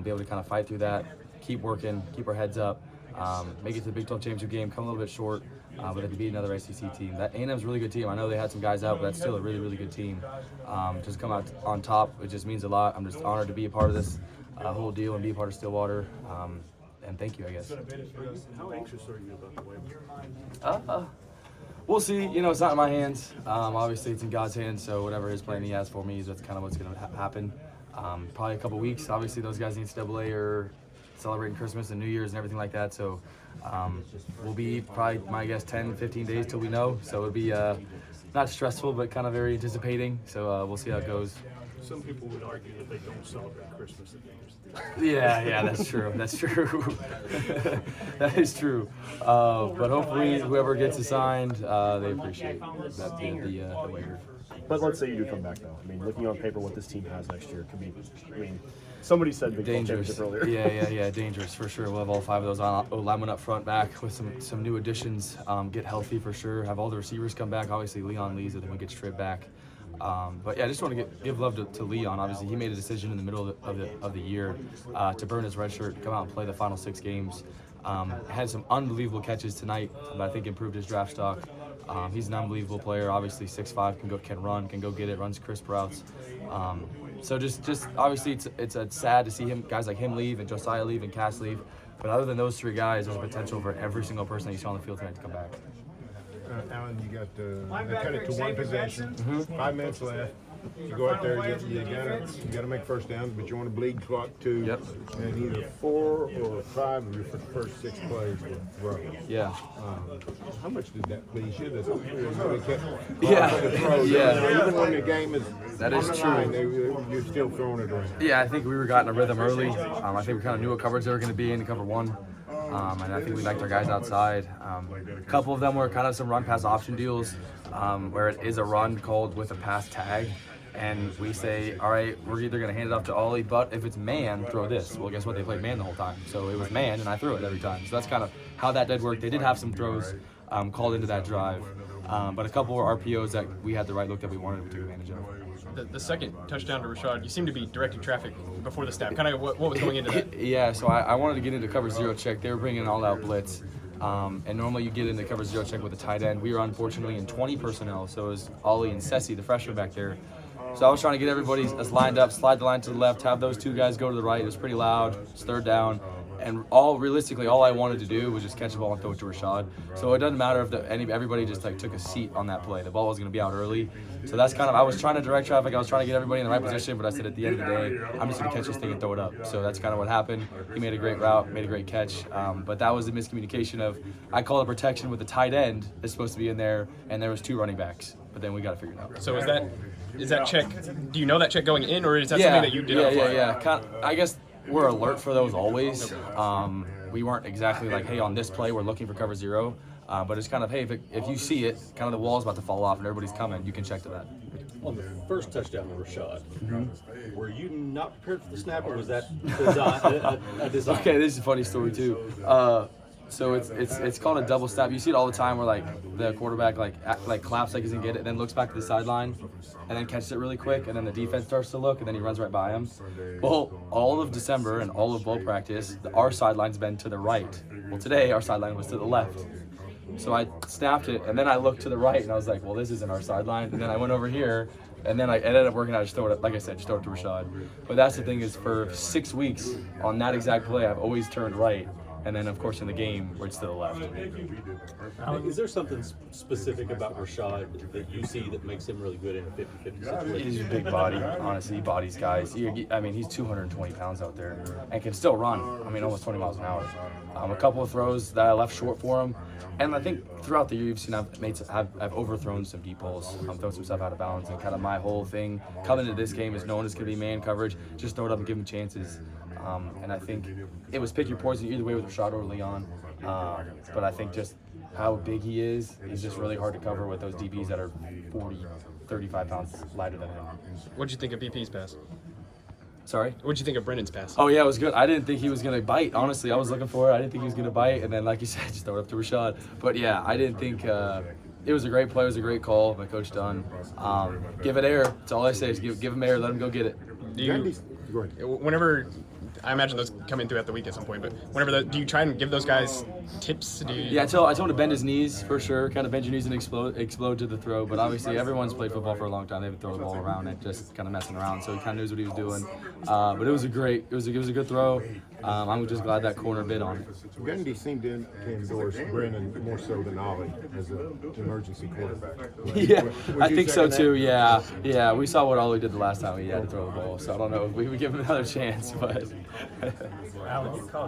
be able to kind of fight through that, keep working, keep our heads up, make it to the Big 12 championship game, come a little bit short, but then to beat another SEC team. That A&M's a really good team. I know they had some guys out, but that's still a really, really good team. Just come out on top, it just means a lot. I'm just honored to be a part of this whole deal and be a part of Stillwater. And thank you, I guess. How anxious are you about the way? We'll see. You know, it's not in my hands. Obviously, it's in God's hands. So whatever His plan He has for me, that's kind of what's going to happen. Probably a couple weeks. Obviously, those guys in NCAA are celebrating Christmas and New Year's and everything like that. So we'll be probably, my guess, 10, 15 days till we know. So it'll be not stressful, but kind of very anticipating. So we'll see how it goes. Some people would argue that they don't celebrate Christmas at the Yeah, that's true. That's true. That is true. But hopefully, whoever gets assigned, they appreciate that the waiver. But let's say you do come back, though. I mean, looking on paper, what this team has next year could be. I mean, somebody said Big 12 Dangerous. championship earlier. Yeah, dangerous for sure. We'll have all 5 of those linemen up front back with some new additions. Get healthy for sure. Have all the receivers come back. Obviously, Leon Lees, and then we get Tripp back. But yeah, I just want to give love to Leon. Obviously, he made a decision in the middle of the year to burn his red shirt, come out and play the final 6 games. Had some unbelievable catches tonight, but I think improved his draft stock. He's an unbelievable player. Obviously, 6'5", can run, can go get it, runs crisp routes. So just obviously, it's sad to see guys like him leave and Josiah leave and Cass leave. But other than those 3 guys, there's a potential for every single person that you saw on the field tonight to come back. Alan, you got they cut it to 1 possession, 5 minutes left. You go out there, you gotta make first downs, but you want to bleed clock too. Yep. And either 4 or 5 of your first 6 plays were throws. Yeah. How much did that please you? That really kept Yeah. Even when the game is That on is the true. line, you're still throwing it around. Yeah, I think we were gotten a rhythm early. I think we kind of knew what coverage they were going to be in cover 1. And I think we liked our guys outside. A couple of them were kind of some run pass option deals where it is a run called with a pass tag. And we say, all right, we're either going to hand it off to Ollie, but if it's man, throw this. Well, guess what? They played man the whole time. So it was man, and I threw it every time. So that's kind of how that did work. They did have some throws called into that drive. But a couple were RPOs that we had the right look that we wanted to take advantage of. The second touchdown to Rashad, you seem to be directing traffic before the snap. Kind of what was going into that? Yeah, so I wanted to get into cover 0 check. They were bringing an all-out blitz. And normally you get into cover 0 check with a tight end. We were unfortunately in 20 personnel, so it was Ollie and Sessi, the freshman back there. So I was trying to get everybody as lined up, slide the line to the left, have those 2 guys go to the right. It was pretty loud. It's 3rd down. And realistically, all I wanted to do was just catch the ball and throw it to Rashad. So it doesn't matter if everybody just took a seat on that play. The ball was going to be out early. So that's kind of, I was trying to direct traffic. I was trying to get everybody in the right position, but I said at the end of the day, I'm just going to catch this thing and throw it up. So that's kind of what happened. He made a great route, made a great catch. But that was the miscommunication of, I call it protection with the tight end that's supposed to be in there, and there was 2 running backs. But then we got to figure it out. So is that check, do you know that check going in, or is that something that you did? Yeah. I guess we're alert for those always. We weren't exactly like, hey, on this play, we're looking for cover 0. But it's kind of, hey, if you see it, kind of the wall's about to fall off and everybody's coming, you can check to that. On the first touchdown to Rashad, were you not prepared for the snap, or was that a design? Okay, this is a funny story too. So it's called a double snap. You see it all the time where like the quarterback like claps like he's gonna get it, and then looks back to the sideline, and then catches it really quick, and then the defense starts to look, and then he runs right by him. Well, all of December and all of bowl practice, our sideline's been to the right. Well, today our sideline was to the left. So I snapped it, and then I looked to the right, and I was like, well, this isn't our sideline. And then I went over here, and then I ended up working out, just throw it, like I said, just throw it to Rashad. But that's the thing is, for 6 weeks on that exact play, I've always turned right. And then, of course, in the game, we're to the left. Is there something specific about Rashad that you see that makes him really good in a 50-50 situation? He's a big body, honestly. He bodies guys. He's 220 pounds out there and can still run. Almost 20 miles an hour. A couple of throws that I left short for him. And I think throughout the year, you've seen I've overthrown some deep balls, thrown some stuff out of bounds. And kind of my whole thing coming into this game is knowing it's going to be man coverage. Just throw it up and give him chances. And I think it was pick your poison either way with Rashad or Leon. But I think just how big he is just really hard to cover with those DBs that are 40, 35 pounds lighter than him. What'd you think of BP's pass? Sorry? What'd you think of Brendan's pass? Oh, yeah, it was good. I didn't think he was going to bite, honestly. I was looking for it. I didn't think he was going to bite. And then, like you said, just throw it up to Rashad. But, yeah, I didn't think it was a great play. It was a great call by Coach Dunn. Give it air. That's all I say is give him air. Let him go get it. Whenever I imagine those come in throughout the week at some point. But whenever do you try and give those guys tips? Do you, Yeah, I told him to bend his knees for sure. Kind of bend your knees and explode to the throw. But obviously, everyone's played football for a long time. They would throw the ball around and just kind of messing around. So he kind of knows what he was doing. But it was a good throw. I'm just glad that corner bit on it. Gundy seemed to endorse Brennan more so than Ollie as an emergency quarterback. Yeah, Would I you think so second too. that? Yeah. We saw what Ollie did the last time he had to throw the ball. So I don't know if we would give him another chance, but. Alan, you called